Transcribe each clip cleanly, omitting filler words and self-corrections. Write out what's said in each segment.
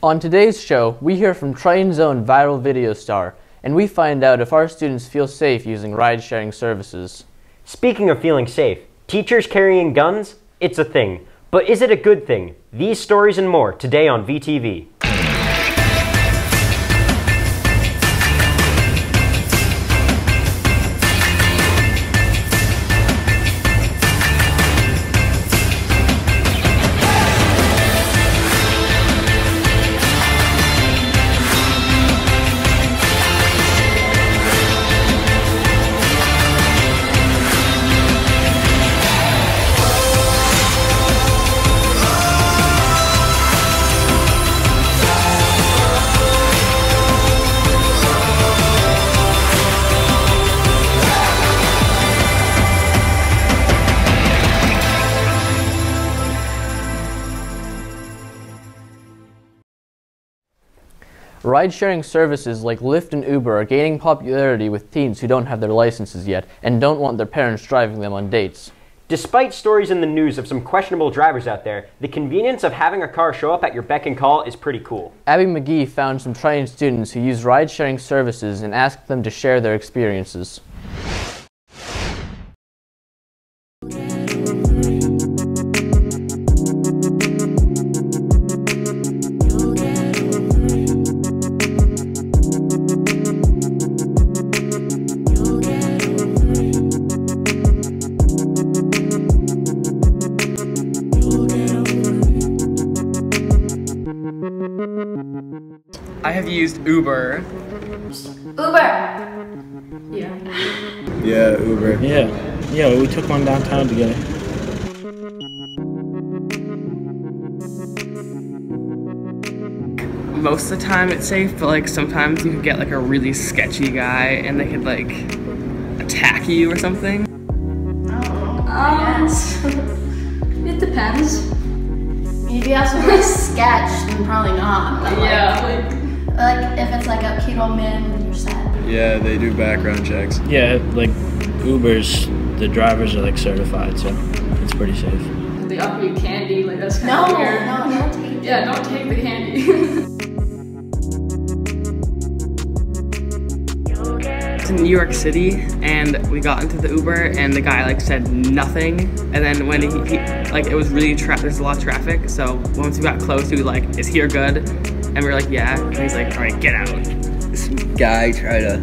On today's show, we hear from Triton's own viral video star, and we find out if our students feel safe using ride-sharing services. Speaking of feeling safe, teachers carrying guns? It's a thing. But is it a good thing? These stories and more today on VTV. Ride-sharing services like Lyft and Uber are gaining popularity with teens who don't have their licenses yet and don't want their parents driving them on dates. Despite stories in the news of some questionable drivers out there, the convenience of having a car show up at your beck and call is pretty cool. Abby McGee found some Triton students who use ride-sharing services and asked them to share their experiences. I have used Uber. Yeah, Uber. Yeah, we took one downtown together. Most of the time it's safe, but like sometimes you could get like a really sketchy guy and they could like attack you or something. Yes. It depends. If you have some really sketch, then probably not. But like if it's like a cute old man, then you're sad. Yeah, they do background checks. Yeah, like Ubers, the drivers are like certified, so it's pretty safe. They offer you candy, like that's kind of weird. No, don't take it. Yeah, don't take the candy. In New York City, and we got into the Uber, and the guy like said nothing, and then when he like it was really there's a lot of traffic, so once we got close, he was like, "Is here good?" And we were like, "Yeah," and he's like, "All right, get out." This guy tried to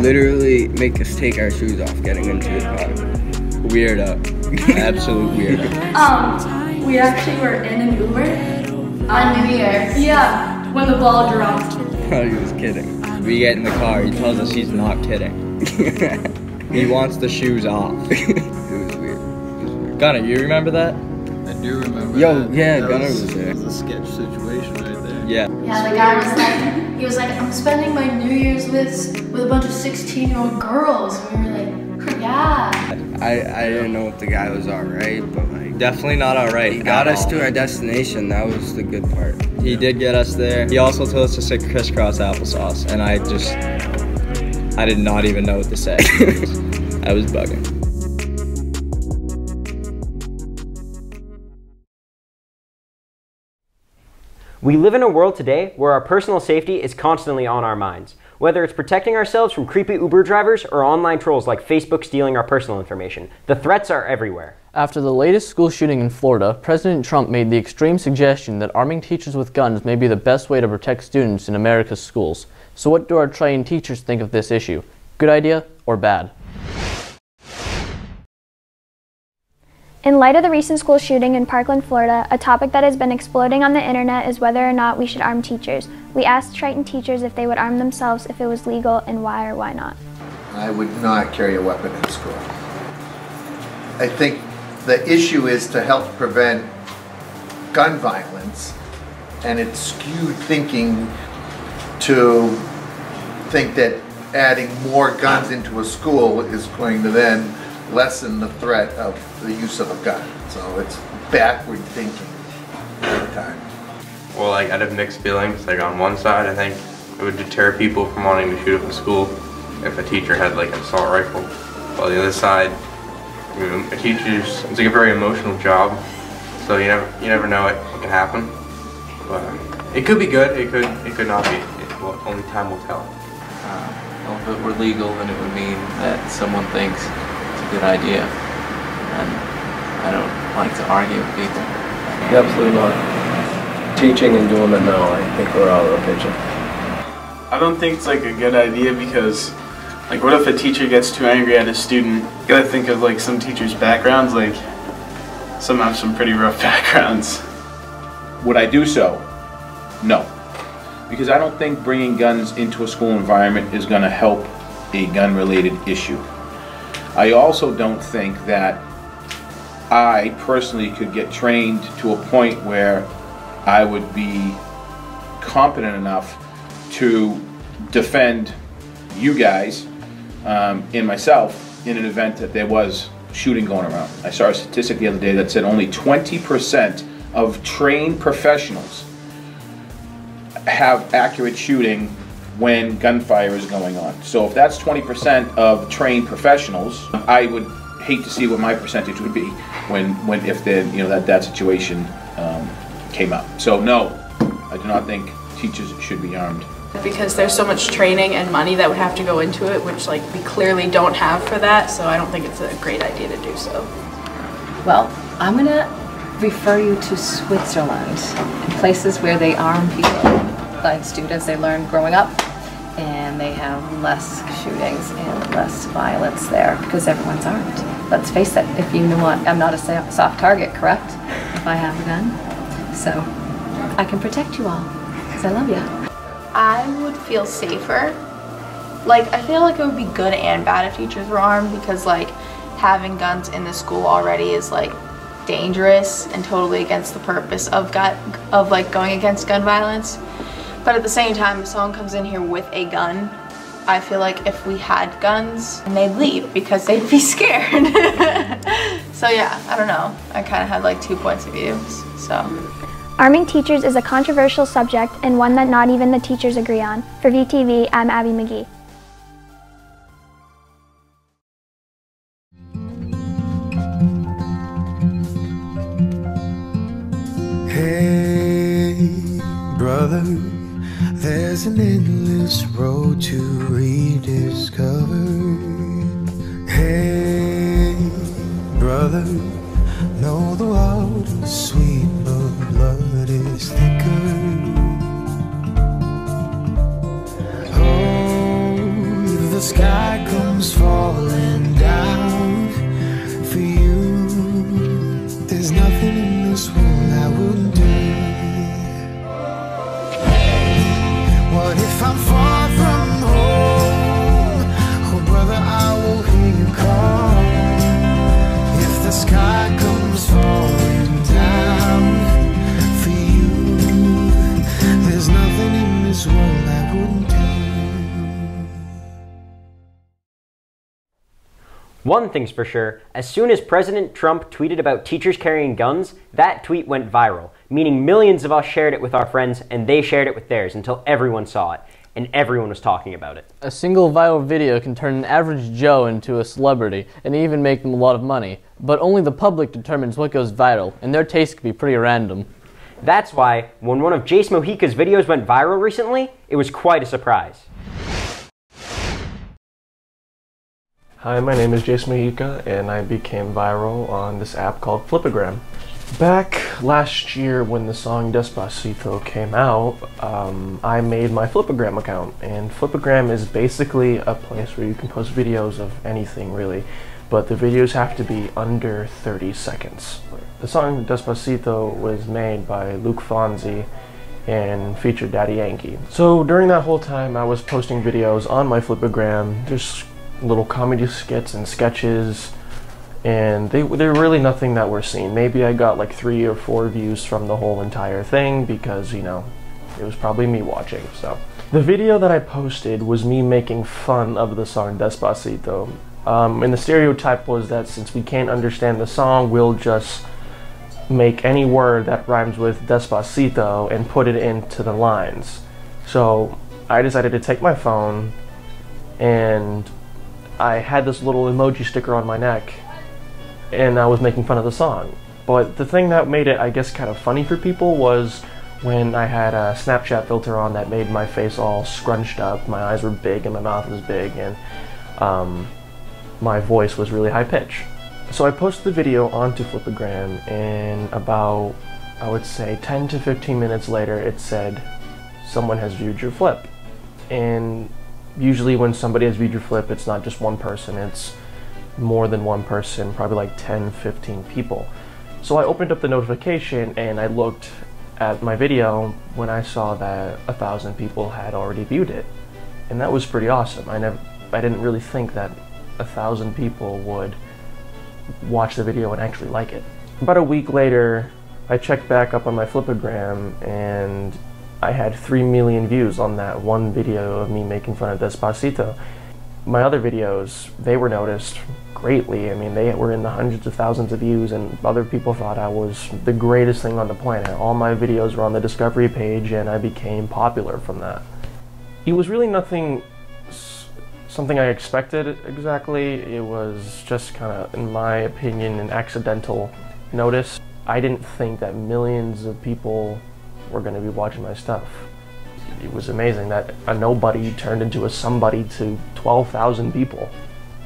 literally make us take our shoes off getting into the car. Weirdo. Absolute weirdo. We actually were in an Uber On New Year's. Yeah, when the ball dropped. Oh, he was kidding. We get in the car, he tells us he's not kidding. He wants the shoes off. It was weird. Gunner, you remember that? I do remember Yo, that. yeah, That Gunner was there. It was a sketch situation right there. Yeah. Yeah, the guy was like, he was like, I'm spending my New Year's with a bunch of 16-year-old girls. And we were like, yeah. I didn't know if the guy was alright, but like, definitely not alright. He got us to our destination, that was the good part. He did get us there. He also told us to say crisscross applesauce, and I did not even know what to say. I was bugging. We live in a world today where our personal safety is constantly on our minds. Whether it's protecting ourselves from creepy Uber drivers or online trolls like Facebook stealing our personal information, the threats are everywhere. After the latest school shooting in Florida, President Trump made the extreme suggestion that arming teachers with guns may be the best way to protect students in America's schools. So what do our trained teachers think of this issue? Good idea or bad? In light of the recent school shooting in Parkland, Florida, a topic that has been exploding on the internet is whether or not we should arm teachers. We asked Triton teachers if they would arm themselves if it was legal and why or why not. I would not carry a weapon in school. I think the issue is to help prevent gun violence, and it's skewed thinking to think that adding more guns into a school is going to then lessen the threat of the use of a gun. So it's backward thinking every time. Well, like, I'd have mixed feelings. Like, on one side, I think it would deter people from wanting to shoot up the school if a teacher had like an assault rifle. While the other side, you know, a teacher's, it's like a very emotional job, so you never know what can happen. But it could be good. It could not be. Only time will tell. Well, if it were legal, then it would mean that someone thinks it's a good idea. And I don't like to argue with people. Absolutely not. Teaching and doing it now, I think we're out of the picture. I don't think it's like a good idea because, like, what if a teacher gets too angry at a student? You gotta think of like some teachers' backgrounds, like some have some pretty rough backgrounds. Would I do so? No. Because I don't think bringing guns into a school environment is going to help a gun-related issue. I also don't think that I personally could get trained to a point where I would be competent enough to defend you guys and myself in an event that there was shooting going around. I saw a statistic the other day that said only 20% of trained professionals have accurate shooting when gunfire is going on. So if that's 20% of trained professionals, I would hate to see what my percentage would be if that situation came up. So no, I do not think teachers should be armed. Because there's so much training and money that would have to go into it, which like we clearly don't have for that, so I don't think it's a great idea to do so. Well, I'm gonna refer you to Switzerland, places where they arm people like students they learn growing up, and they have less shootings and less violence there because everyone's armed. Let's face it, if you want, I'm not a soft target, correct? If I have a gun. So I can protect you all because I love you. I would feel safer. Like, I feel like it would be good and bad if teachers were armed because, like, having guns in the school already is, like, dangerous and totally against the purpose of going against gun violence. But at the same time, if someone comes in here with a gun, I feel like if we had guns, they'd leave because they'd be scared. So yeah, I don't know. I kind of had like 2 points of view, so. Arming teachers is a controversial subject and one that not even the teachers agree on. For VTV, I'm Abby McGee. Hey, brother, there's an endless road to rediscover. Hey, brother, know the water's sweet, but blood is thicker. Oh, if the sky comes falling down for you, there's nothing in this world I wouldn't do. What if I'm far from home? Oh brother, I will hear you call. If the sky comes falling down for you, there's nothing in this world I wouldn't do. One thing's for sure, as soon as President Trump tweeted about teachers carrying guns, that tweet went viral, meaning millions of us shared it with our friends and they shared it with theirs until everyone saw it, and everyone was talking about it. A single viral video can turn an average Joe into a celebrity and even make them a lot of money, but only the public determines what goes viral, and their taste can be pretty random. That's why, when one of Jess Mihika's videos went viral recently, it was quite a surprise. Hi, my name is Jess Mihika, and I became viral on this app called Flipagram. Back last year when the song Despacito came out, I made my Flipagram account, and Flipagram is basically a place where you can post videos of anything really, but the videos have to be under 30 seconds. The song Despacito was made by Luke Fonzi and featured Daddy Yankee. So during that whole time I was posting videos on my Flipagram, just little comedy skits and sketches, and they're really nothing that were seen. Maybe I got like 3 or 4 views from the whole entire thing because, you know, it was probably me watching. So the video that I posted was me making fun of the song Despacito, and the stereotype was that since we can't understand the song, we'll just make any word that rhymes with Despacito and put it into the lines. So I decided to take my phone, and I had this little emoji sticker on my neck, and I was making fun of the song. But the thing that made it, I guess, kind of funny for people was when I had a Snapchat filter on that made my face all scrunched up, my eyes were big and my mouth was big, and my voice was really high pitched. So I posted the video onto Flipagram, and about, I would say, 10 to 15 minutes later, it said, someone has viewed your flip. And usually when somebody has viewed your flip, it's not just one person, it's more than one person, probably like 10, 15 people. So I opened up the notification and I looked at my video when I saw that 1,000 people had already viewed it. And that was pretty awesome. I didn't really think that 1,000 people would watch the video and actually like it. About a week later, I checked back up on my Flipagram and I had 3 million views on that one video of me making fun of Despacito. My other videos, they were noticed greatly. I mean, they were in the hundreds of thousands of views, and other people thought I was the greatest thing on the planet. All my videos were on the discovery page and I became popular from that. It was really something I expected exactly. It was just kind of, in my opinion, an accidental notice. I didn't think that millions of people were going to be watching my stuff. It was amazing that a nobody turned into a somebody to 12,000 people.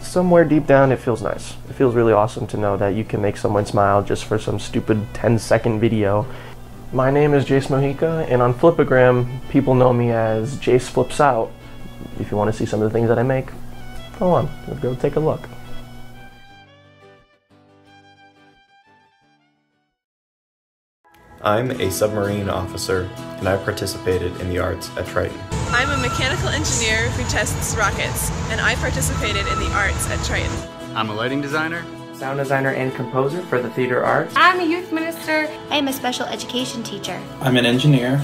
Somewhere deep down it feels nice. It feels really awesome to know that you can make someone smile just for some stupid 10-second video. My name is Jess Mihika, and on Flipagram people know me as Jace Flips Out. If you want to see some of the things that I make, go on, go take a look. I'm a submarine officer, and I participated in the arts at Triton. I'm a mechanical engineer who tests rockets, and I participated in the arts at Triton. I'm a lighting designer, sound designer and composer for the theater arts. I'm a youth minister. I am a special education teacher. I'm an engineer.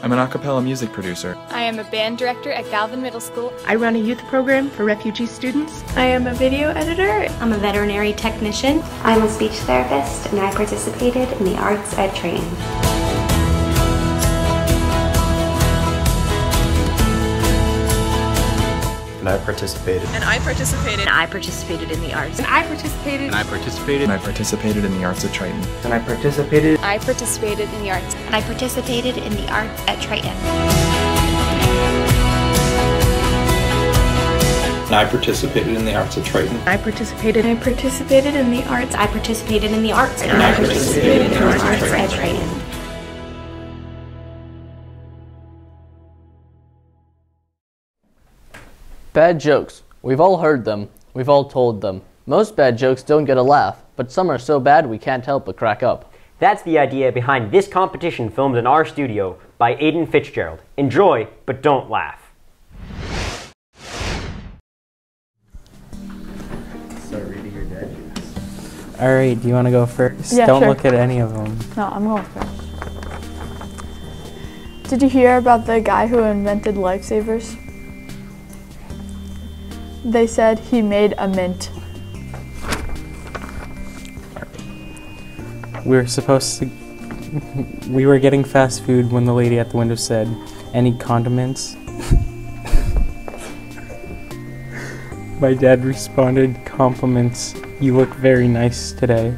I'm an a cappella music producer. I am a band director at Galvin Middle School. I run a youth program for refugee students. I am a video editor. I'm a veterinary technician. I'm a speech therapist, and I participated in the arts at Triton. And I participated. And I participated. And I participated in the arts. And I participated. And I participated. And I participated in the arts at Triton. And I participated. I participated in the arts. And I participated in the arts at Triton. And I participated in the arts at Triton. I participated. I participated in the arts. I participated in the arts. And I participated in the arts at Triton. Bad jokes. We've all heard them. We've all told them. Most bad jokes don't get a laugh, but some are so bad we can't help but crack up. That's the idea behind this competition filmed in our studio by Aiden Fitzgerald. Enjoy, but don't laugh. Start reading your digest. Alright, do you want to go first? Yeah, Don't sure. look at any of them. No, I'm going first. Did you hear about the guy who invented lifesavers? They said he made a mint. We were getting fast food when the lady at the window said, "Any condiments?" My dad responded, "Compliments. You look very nice today."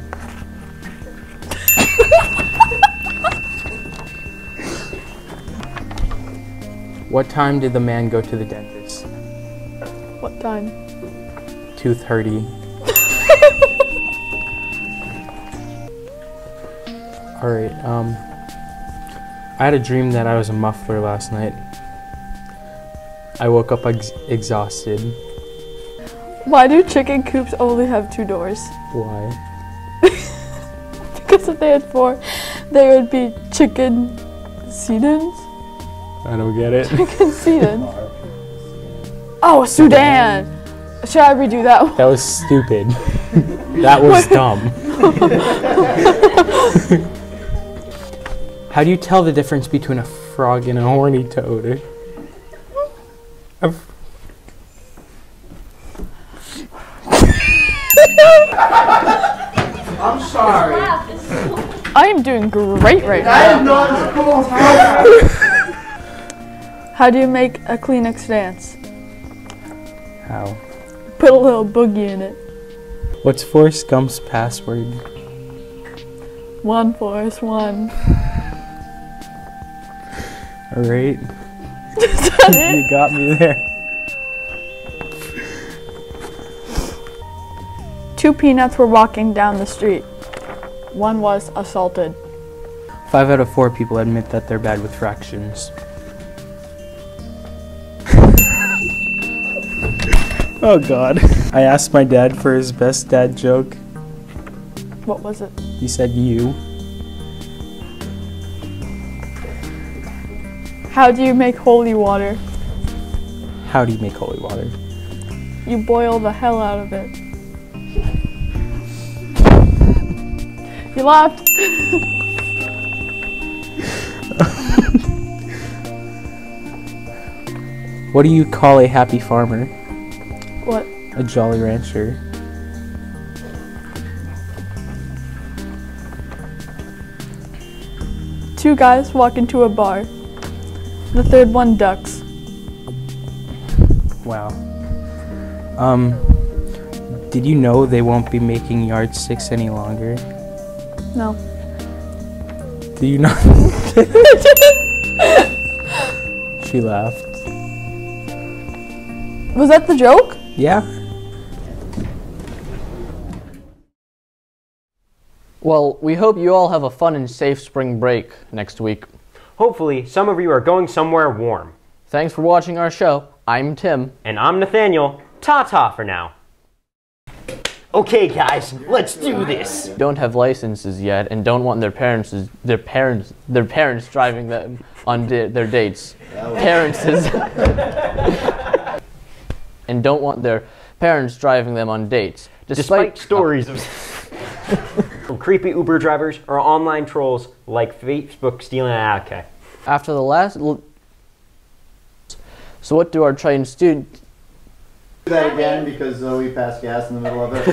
What time did the man go to the dentist? What time? 2:30. Alright, I had a dream that I was a muffler last night. I woke up exhausted. Why do chicken coops only have 2 doors? Why? Because if they had 4, they would be chicken sedans? I don't get it. Chicken sedan. Oh, Sudan! Should I redo that one? That was stupid. That was dumb. How do you tell the difference between a frog and a horny toad? I'm sorry. I am doing great right now. That is not cool. How do you make a Kleenex dance? How? Put a little boogie in it. What's Forrest Gump's password? 1 Forrest 1. Alright. Is that it? You got me there. 2 peanuts were walking down the street. One was assaulted. 5 out of 4 people admit that they're bad with fractions. Oh god. I asked my dad for his best dad joke. What was it? He said you. How do you make holy water? How do you make holy water? You boil the hell out of it. You laughed. What do you call a happy farmer? What? A Jolly Rancher. Two guys walk into a bar. The third one ducks. Wow. Did you know they won't be making yardsticks any longer? No. Do you know? She laughed. Was that the joke? Yeah. Well, we hope you all have a fun and safe spring break next week. Hopefully, some of you are going somewhere warm. Thanks for watching our show. I'm Tim. And I'm Nathaniel. Ta-ta for now. Okay, guys, let's do this. Don't have licenses yet and don't want their parents driving them on their dates. And don't want their parents driving them on dates. Despite stories of from creepy Uber drivers or online trolls like Facebook stealing okay. After the last so what do our Triton students do that again because we passed gas in the middle of it.